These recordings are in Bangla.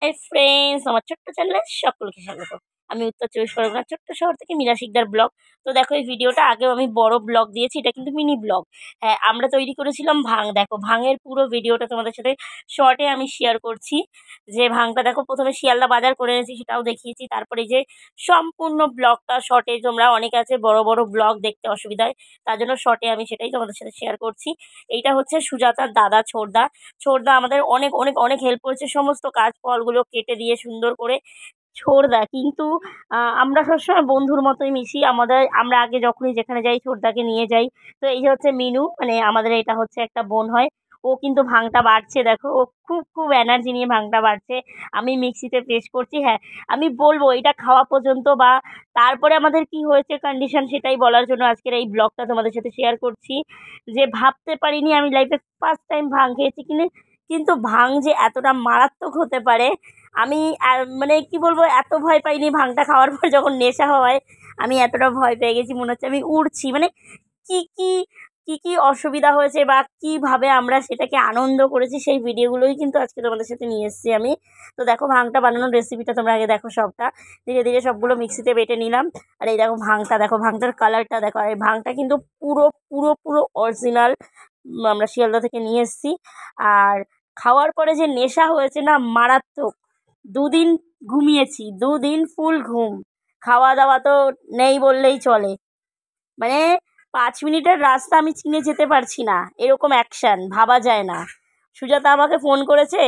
হাই ফ্রেন্ডস, আমার ছোট্ট চ্যানেলে সকলকে স্বাগত। আমি উত্তর চব্বিশ পরগনার ছোট্ট শহর থেকে মীরা শিকদার ব্লগ। তো দেখো, এই ভিডিওটা আগেও আমি বড় ব্লগ দিয়েছি, এটা কিন্তু মিনি ব্লগ। হ্যাঁ, আমরা তৈরি করেছিলাম ভাং। দেখো, ভাঙের পুরো ভিডিওটা তোমাদের সাথে শর্টে আমি শেয়ার করছি। যে ভাংটা দেখো, প্রথমে শিয়ালদা বাজার করে এনেছি, সেটাও দেখিয়েছি। তারপরে যে সম্পূর্ণ ব্লগটা শর্টে, তোমরা অনেকে আছে বড় বড় ব্লগ দেখতে অসুবিধা হয়, তার জন্য শর্টে আমি সেটাই তোমাদের সাথে শেয়ার করছি। এইটা হচ্ছে সুজাতার দাদা ছোড়দা। ছোড়দা আমাদের অনেক অনেক অনেক হেল্প করেছে, সমস্ত কাজ ফলগুলো কেটে দিয়ে সুন্দর করে। ছোড়দা কিন্তু আমরা সবসময় বন্ধুর মতোই মিশি। আমরা আগে যখনই যেখানে যাই ছোড়দাকে নিয়ে যাই। তো এই যে হচ্ছে মিনু, মানে আমাদের এটা হচ্ছে একটা বোন হয়। ও কিন্তু ভাংটা বাড়ছে, দেখো ও খুব খুব এনার্জি নিয়ে ভাংটা বাড়ছে। আমি মিক্সিতে পেস্ট করছি। হ্যাঁ, আমি বলবো এটা খাওয়া পর্যন্ত বা তারপরে আমাদের কি হয়েছে কন্ডিশন, সেটাই বলার জন্য আজকের এই ব্লগটা তোমাদের সাথে শেয়ার করছি। যে ভাবতে পারিনি আমি লাইফে ফার্স্ট টাইম ভাং খেয়েছি, কিন্তু ভাং যে এতটা মারাত্মক হতে পারে আমি মানে কি বলবো, এত ভয় পাইনি ভাংটা খাওয়ার পর। যখন নেশা হওয়ায় আমি এতটা ভয় পেয়ে গেছি, মনে হচ্ছে আমি উড়ছি। মানে কি কি কি কি অসুবিধা হয়েছে বা কিভাবে আমরা সেটাকে আনন্দ করেছি, সেই ভিডিওগুলোই কিন্তু আজকে তোমাদের সাথে নিয়ে এসেছি আমি। তো দেখো, ভাংটা বানানোর রেসিপিটা তোমরা আগে দেখো। সবটা ধীরে ধীরে সবগুলো মিক্সিতে বেটে নিলাম। আর এই দেখো ভাংটা, দেখো ভাংটার কালারটা দেখো। আর এই ভাংটা কিন্তু পুরো পুরো পুরো অরিজিনাল, আমরা শিয়ালদা থেকে নিয়ে এসেছি। আর খাওয়ার পরে যে নেশা হয়েছে না, মারাত্মক। দুদিন ঘুমিয়েছি, দুদিন ফুল ঘুম। খাওয়া দাওয়া তো নেই বললেই চলে। মানে 5 মিনিটের রাস্তা আমি চিনে যেতে পারছি না, এরকম অ্যাকশান ভাবা যায় না। সুজাতা আমাকে ফোন করেছে,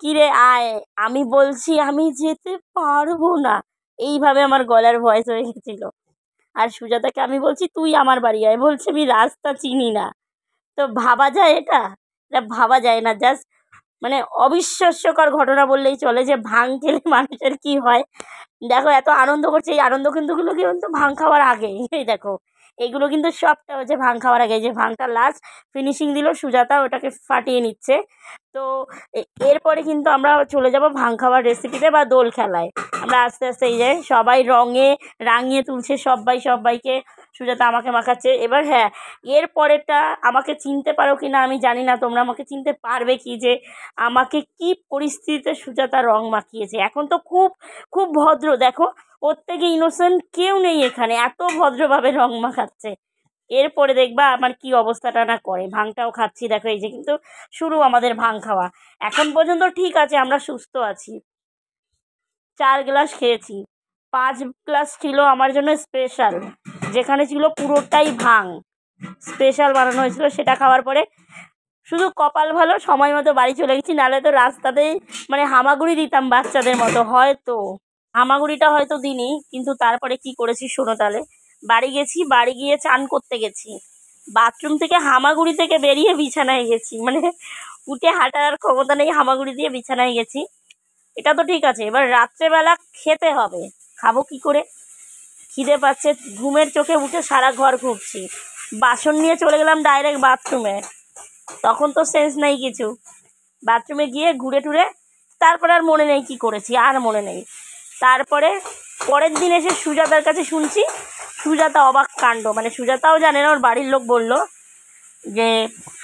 কিরে আয়। আমি বলছি আমি যেতে পারবো না, এইভাবে আমার গলার ভয়েস হয়ে গেছিলো। আর সুজাতাকে আমি বলছি তুই আমার বাড়ি আয়, বলছে আমি রাস্তা চিনি না। তো ভাবা যায় এটা? এটা ভাবা যায় না। জাস্ট মানে অবিশ্বাস্যকর ঘটনা বললেই চলে, যে ভাং খেলে মানুষের কি হয়। দেখো, এত আনন্দ করছে, এই আনন্দ কিন্তু ভাং খাওয়ার আগে। এই দেখো, এইগুলো কিন্তু সবটা হচ্ছে ভাং খাওয়ার আগে। যে ভাংটা লাস্ট ফিনিশিং দিল সুজাতা, ওটাকে ফাটিয়ে নিচ্ছে। তো এরপরে কিন্তু আমরা চলে যাব ভাং খাওয়ার রেসিপিতে বা দোল খেলায়। আমরা আস্তে আস্তে এই যে সবাই রঙে রাঙিয়ে তুলছে, সবাইকে। সুজাতা আমাকে মাখাচ্ছে। এবার হ্যাঁ, এর পরেরটা আমাকে চিনতে পারো কি না আমি জানি না, তোমরা আমাকে চিনতে পারবে কি, যে আমাকে কি পরিস্থিতিতে সুজাতা রং মাখিয়েছে। এখন তো খুব খুব ভদ্র, দেখো ওর থেকে ইনোসেন্ট কেউ নেই এখানে, এত ভদ্রভাবে রং মাখাচ্ছে। এরপরে দেখবা আমার কি অবস্থাটা না করে। ভাংটাও খাচ্ছি, দেখো এই যে কিন্তু শুরু আমাদের ভাং খাওয়া। এখন পর্যন্ত ঠিক আছে, আমরা সুস্থ আছি। 4 গ্লাস খেয়েছি, 5 গ্লাস ছিল আমার জন্য স্পেশাল, যেখানে ছিল পুরোটাই ভাং। স্পেশাল বানানো হয়েছিল, সেটা খাওয়ার পরে শুধু কপাল ভালো সময় মতো বাড়ি চলে গেছি, নাহলে তো রাস্তাতেই মানে হামাগুড়ি দিতাম বাচ্চাদের মতো। হয়তো হামাগুড়িটা হয়তো দিইনি, কিন্তু তারপরে কি করেছি শোনো তাহলে। বাড়ি গেছি, বাড়ি গিয়ে চান করতে গেছি, বাথরুম থেকে হামাগুড়ি থেকে বেরিয়ে বিছানায় গেছি। মানে উঠে হাঁটার ক্ষমতা নেই, হামাগুড়ি দিয়ে বিছানায় গেছি। এটা তো ঠিক আছে, এবার রাত্রেবেলা খেতে হবে, খাবো কি করে? খিদে পাচ্ছে, ঘুমের চোখে উঠে সারা ঘর ঘুরছি। বাসন নিয়ে চলে গেলাম ডাইরেক্ট বাথরুমে, তখন তো সেন্স নেই কিছু। বাথরুমে গিয়ে ঘুরে টুরে তারপরে আর মনে নেই কি করেছি, আর মনে নেই। তারপরে পরের দিন এসে সুজাতার কাছে শুনছি, সুজাতা অবাক কাণ্ড। মানে সুজাতাও জানে না, ওর বাড়ির লোক বলল যে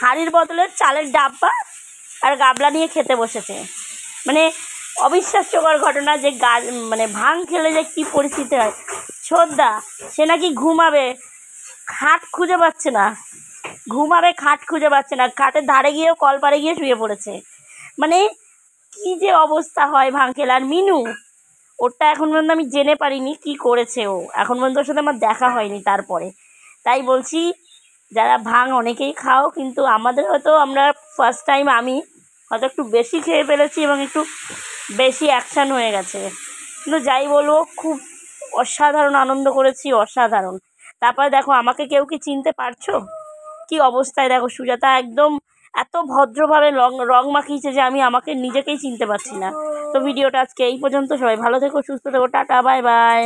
হাঁড়ির বদলে চালের ডাব্বা আর গাবলা নিয়ে খেতে বসেছে। মানে অবিশ্বাস্যকর ঘটনা, যে মানে ভাং খেলে যে কী পরিস্থিতি হয়। ছোদ্দা সে নাকি ঘুমাবে, খাট খুঁজে পাচ্ছে না। খাট খুঁজে পাচ্ছে না, খাটের ধারে গিয়েও কলপারে গিয়ে শুয়ে পড়েছে। মানে কি যে অবস্থা হয় ভাং খেলে। আর মিনু, ওরটা এখন পর্যন্ত আমি জেনে পারিনি কি করেছে ও, এখন পর্যন্ত ওর সাথে আমার দেখা হয়নি। তারপরে তাই বলছি, যারা ভাং অনেকেই খাও, কিন্তু আমাদের হয়তো আমরা ফার্স্ট টাইম, আমি হয়তো একটু বেশি খেয়ে ফেলেছি এবং একটু বেশি অ্যাকশান হয়ে গেছে। কিন্তু যাই বলবো, খুব অসাধারণ আনন্দ করেছি, অসাধারণ। তারপরে দেখো, আমাকে কেউ কি চিনতে পারছো? কি অবস্থায় দেখো, সুজাতা একদম এত ভদ্রভাবে রং মাখিয়েছে যে আমি আমাকে নিজেকেই চিনতে পারছি না। তো ভিডিওটা আজকে এই পর্যন্ত। সবাই ভালো থেকো, সুস্থ থেকো, টাটা, বাই বাই।